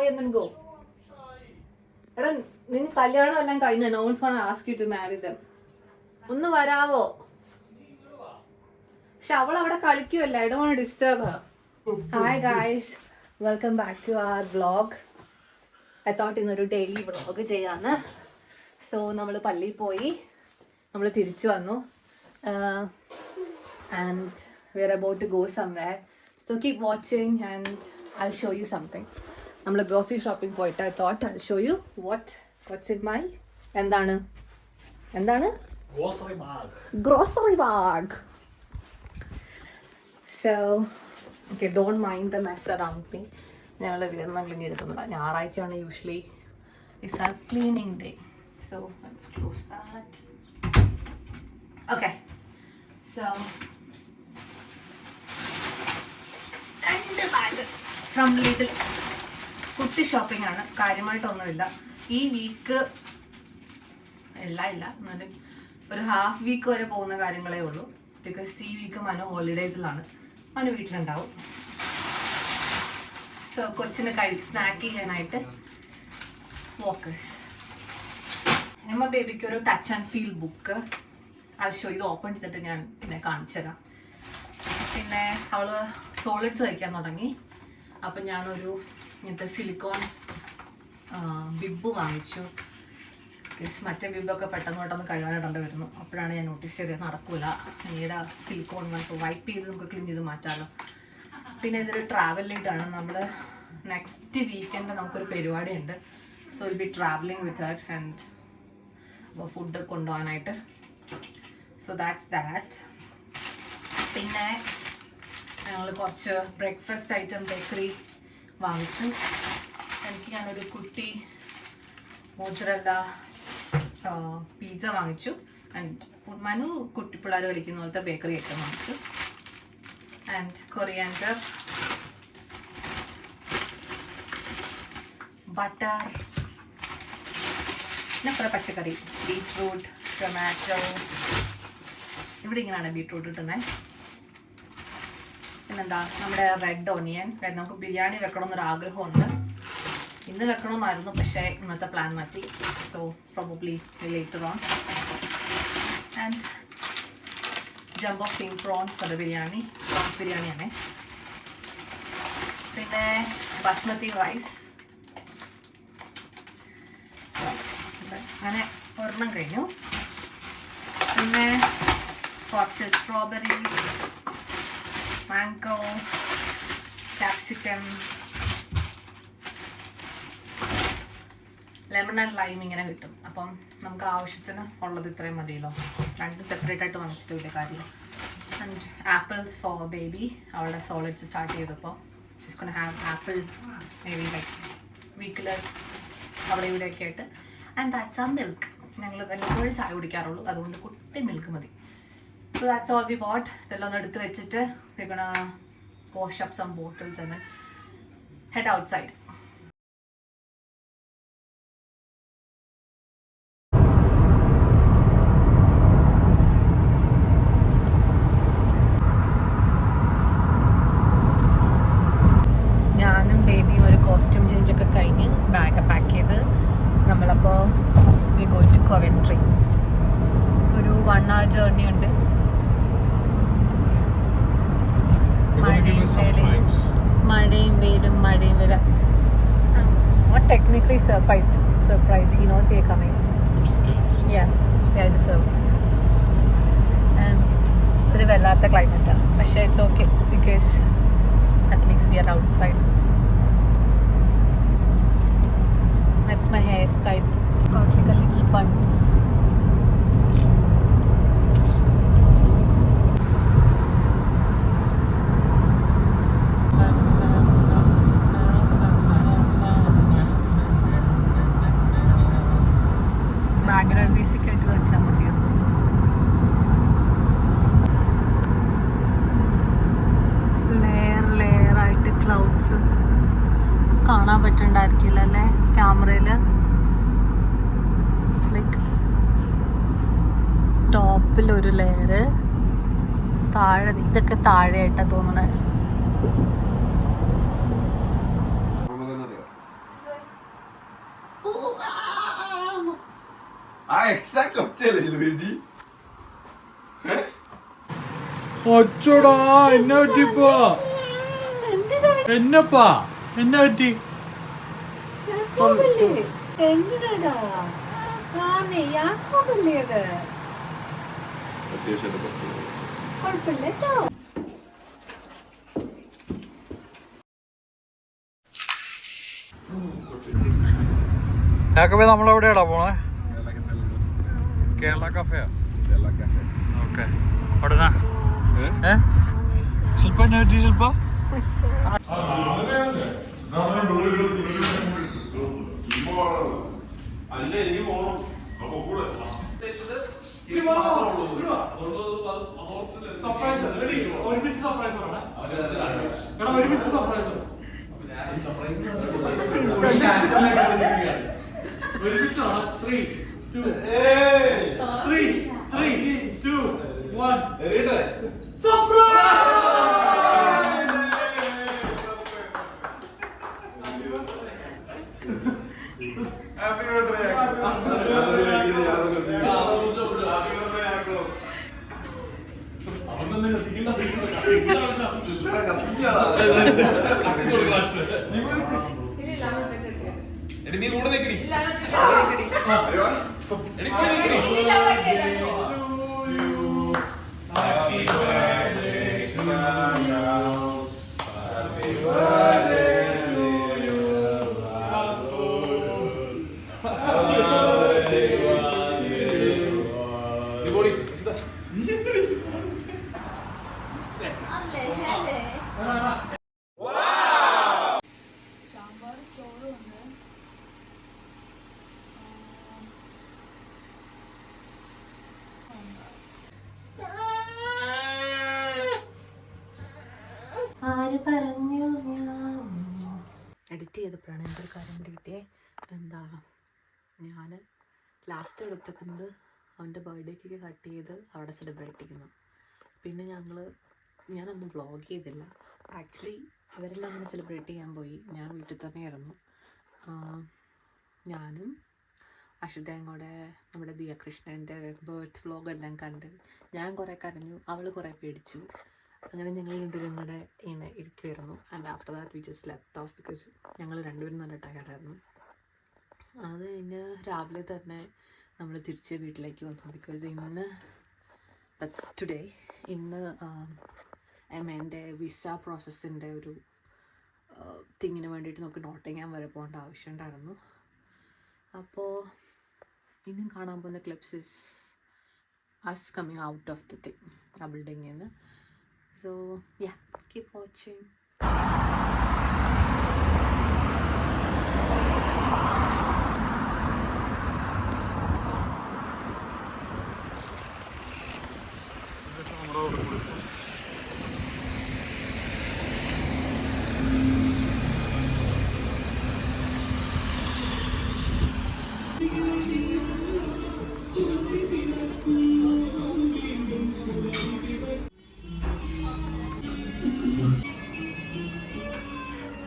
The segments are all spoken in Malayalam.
and then go. എടാ നിന് കല്യാണം എല്ലാം കഴിഞ്ഞ no one's gonna ask you to marry them. ഒന്ന് വരാവോ? പക്ഷെ അവൾ അവിടെ കളിക്കുമല്ലേ. I don't want to disturb her. Hi guys, welcome back to our vlog. I thought ഇന്നൊരു ഡെയിലി വ്ളോഗ് ചെയ്യാന്ന്. സോ നമ്മൾ പള്ളിയിൽ പോയി, നമ്മൾ തിരിച്ചു വന്നു. And we're about to go somewhere. So keep watching and I'll show you something. നമ്മൾ ഗ്രോസറി ഷോപ്പിംഗ് പോയിട്ട് I thought I'll show you what's in my എന്താണ് grocery bag. So okay, don't mind the mess around me. ഞങ്ങൾ വീടൊന്നും ക്ലീൻ ചെയ്തിട്ടൊന്നുമില്ല. ഞായറാഴ്ചയാണ് യൂഷ്വലി ഇറ്റ്സ് ആ cleaning day. So let's close that. Okay, so bag from little കുട്ടി ഷോപ്പിംഗ് ആണ്. കാര്യമായിട്ടൊന്നുമില്ല. ഈ വീക്ക് ഇല്ല എന്നാലും ഒരു ഹാഫ് വീക്ക് വരെ പോകുന്ന കാര്യങ്ങളേ ഉള്ളൂ. ബിക്കോസ് ഈ വീക്ക് മനു ഹോളിഡേയ്സിലാണ്. മനു വീട്ടിലുണ്ടാവും. സോ കൊച്ചിന് സ്നാക്ക് ചെയ്യാനായിട്ട് വോക്കസ്. നമ്മ ബേബിക്ക് ഒരു touch and feel book show ഇത് ഓപ്പൺ ചെയ്തിട്ട് ഞാൻ പിന്നെ കാണിച്ചു തരാം. പിന്നെ അവള് സോളിഡ്സ് കഴിക്കാൻ തുടങ്ങി. അപ്പം ഞാനൊരു ഇങ്ങനത്തെ സിലിക്കോൺ ബിബ് വാങ്ങിച്ചു. മറ്റേ ബിബൊക്കെ പെട്ടെന്ന് കഴുകാനിടേണ്ടി വരുന്നു. അപ്പോഴാണ് ഞാൻ നോട്ടീസ് ചെയ്തത് നടക്കൂല, ഏതാ സിലിക്കോൺ വാങ്ങിച്ചു വൈപ്പ് ചെയ്ത് നമുക്ക് ക്ലീൻ ചെയ്ത് മാറ്റാമല്ലോ. പിന്നെ ഇതൊരു ട്രാവൽ ലൈറ്റാണ്. നമ്മൾ നെക്സ്റ്റ് വീക്കെൻഡ് നമുക്കൊരു പരിപാടി ഉണ്ട്. So will be travelling with her and food കൊണ്ടുപോകാനായിട്ട്. So that's that. പിന്നെ ഞങ്ങൾ കുറച്ച് ബ്രേക്ക്ഫാസ്റ്റ് ഐറ്റം ബേക്കറി വാങ്ങിച്ചു. എനിക്ക് ഞാനൊരു കുട്ടി മോസറല്ല പിസ്സ വാങ്ങിച്ചു. ആൻഡ് മനു കുട്ടി പിള്ളേർ കളിക്കുന്ന പോലത്തെ ബേക്കറി ഐറ്റം വാങ്ങിച്ചു. ആൻഡ് കൊറിയാൻഡർ, ബട്ടർ, പിന്നെ കുറേ പച്ചക്കറി, ബീറ്റ്റൂട്ട്, ടൊമാറ്റോ. ഇവിടെ ഇങ്ങനെയാണ് ബീറ്റ്റൂട്ട് കിട്ടുന്നത്. പിന്നെന്താ നമ്മുടെ റെഡ് ഓണിയൻ. നമുക്ക് ബിരിയാണി വെക്കണമെന്നൊരു ആഗ്രഹമുണ്ട്. ഇന്ന് വെക്കണമെന്നായിരുന്നു, പക്ഷേ ഇന്നത്തെ പ്ലാൻ മാറ്റി. So probably later on. And jumbo king prawn for the biryani. Prawns ബിരിയാണിയാണ്. പിന്നെ ബസ്മതി റൈസ്. അങ്ങനെ ഒരെണ്ണം കഴിഞ്ഞു. പിന്നെ കുറച്ച് strawberry, mango, capsicum, lemon and lime ഇങ്ങനെ കിട്ടും. അപ്പം നമുക്ക് ആവശ്യത്തിന് ഉള്ളത് ഇത്രയും മതിയല്ലോ. രണ്ടും സെപ്പറേറ്റ് ആയിട്ട് വാങ്ങിച്ചിട്ട് വലിയ കാര്യം. And apples four baby. അവളുടെ സോളിഡ്സ് സ്റ്റാർട്ട് ചെയ്തപ്പോൾ she's gonna have apple may be like വീക്കിൽ അവിടെ ഇവിടെയൊക്കെ ആയിട്ട്. ആൻഡ് ദാറ്റ്സ് ആ മിൽക്ക്. ഞങ്ങൾ വല്ലപ്പോഴും ചായ കുടിക്കാറുള്ളൂ, അതുകൊണ്ട് കുട്ടി മിൽക്ക് മതി. So that's all we bought. ഇതെല്ലാം ഒന്ന് എടുത്ത് വെച്ചിട്ട് we're gonna wash up some bottles and then head outside. ഞാനും ബേബിയും ഒരു കോസ്റ്റ്യൂം ചേഞ്ച് ഒക്കെ കഴിഞ്ഞ് ബാഗ് പാക്ക് ചെയ്ത് നമ്മളപ്പോൾ we going to Coventry. ഒരു 1 hour ജേർണി ഉണ്ട്. മഴയും വെയിലും. Not technically surprise. He knows we are coming. Yeah, it's a surprise. And ഒരു വല്ലാത്ത ക്ലൈമറ്റാണ്, പക്ഷേ it's okay because at least we are outside. That's my hairstyle. Got like a little bun. Background music ആയിട്ട് വെച്ചാൽ മതിയോ? ലെയറായിട്ട് ക്ലൗഡ്സ് കാണാൻ പറ്റുന്നുണ്ടായിരിക്കില്ല അല്ലേ ക്യാമറയിൽ. ലൈക്ക് ടോപ്പിലൊരു ലെയർ, താഴെ ഇതൊക്കെ താഴെയായിട്ടാണ് തോന്നണേ. ഒച്ചോടാ എന്നെ പറ്റിപ്പോ എന്നപ്പാ എന്നെ പറ്റി എങ്ങനെടാ യാക്കോബല്ലേ അത് കുഴപ്പമില്ല കേട്ടോ. യാക്കോബേ നമ്മളെവിടെയാടാ പോണേ? കേരള കഫേയാ? ഓക്കെ അവിടെ ശില്പ എന്നെ പറ്റി ശില്പ എഡിറ്റ് ചെയ്തപ്പോഴാണ് എൻ്റെ ഒരു കാര്യം കൂടി കിട്ടിയേ. എന്താ ഞാൻ ലാസ്റ്റ് എടുത്തേക്കുന്നത് അവൻ്റെ ബർത്ത്ഡേക്ക് കട്ട് ചെയ്ത് അവിടെ സെലിബ്രേറ്റ് ചെയ്യുന്നു. പിന്നെ ഞാനൊന്നും വ്ളോഗ് ചെയ്തില്ല. ആക്ച്വലി ഇവരെല്ലാം അങ്ങനെ സെലിബ്രേറ്റ് ചെയ്യാൻ പോയി, ഞാൻ വീട്ടിൽ തന്നെയായിരുന്നു. ഞാനും അശ്വതയും കൂടെ നമ്മുടെ ദിയകൃഷ്ണൻ്റെ ബർത്ത് വ്ളോഗെല്ലാം കണ്ട് ഞാൻ കുറേ കരഞ്ഞു, അവൾ കുറേ പേടിച്ചു. അങ്ങനെ ഞങ്ങൾ രണ്ടുപേരും കൂടെ ഇങ്ങനെ ഇരിക്കുമായിരുന്നു. And after that we just left off because ഞങ്ങൾ രണ്ടുപേരും നല്ല ടയർഡായിരുന്നു. അത് കഴിഞ്ഞ് രാവിലെ തന്നെ നമ്മൾ തിരിച്ച് വീട്ടിലേക്ക് വന്നു. Because that's today. ഇന്ന് എൻ്റെ വിസ പ്രോസസ്സിൻ്റെ ഒരു തിങ്ങിന് വേണ്ടിയിട്ട് നമുക്ക് നോട്ടിങ്ങാം വരെ പോകേണ്ട ആവശ്യമുണ്ടായിരുന്നു. അപ്പോൾ ഇനിയും കാണാൻ പോകുന്ന clips is us coming out of the thing, a building in. So yeah, keep watching.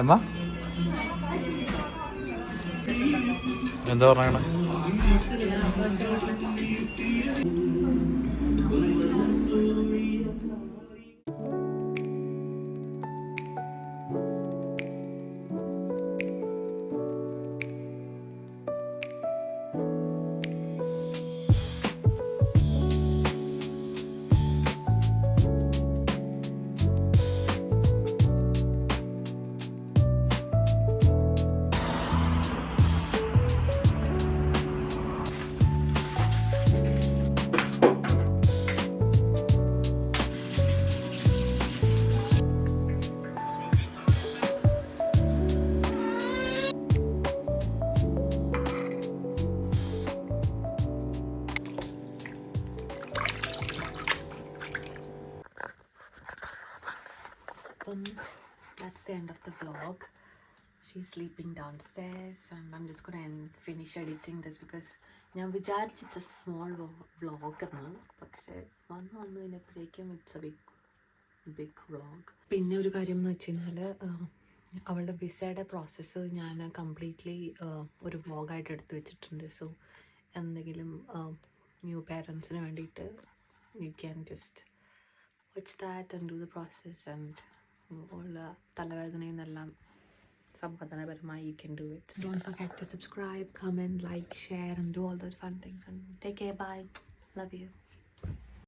എമ്മ എന്താ പറയണേ? That's the end of the vlog. She's sleeping downstairs and I'm just gonna finish editing this because ഞാൻ വിചാരിച്ചിട്ട് സ്മോൾ വ്ളോഗാണ്, പക്ഷേ വന്നു കഴിഞ്ഞപ്പോഴേക്കും ഇറ്റ്സ് എ ബിഗ് വ്ളോഗ്. പിന്നെ ഒരു കാര്യം എന്ന് വെച്ച് കഴിഞ്ഞാൽ അവളുടെ വിസയുടെ പ്രോസസ്സ് ഞാൻ കംപ്ലീറ്റ്ലി ഒരു വ്ളോഗായിട്ട് എടുത്ത് വെച്ചിട്ടുണ്ട്. സോ എന്തെങ്കിലും ന്യൂ പേരൻസിന് വേണ്ടിയിട്ട് you can just watch that and do the process and ഉള്ള തലവേദനയിൽ നിന്നെല്ലാം സമാധാനപരമായി you can do it. Don't forget to subscribe, comment, like, share and do all those fun things and take care. Bye. Love you.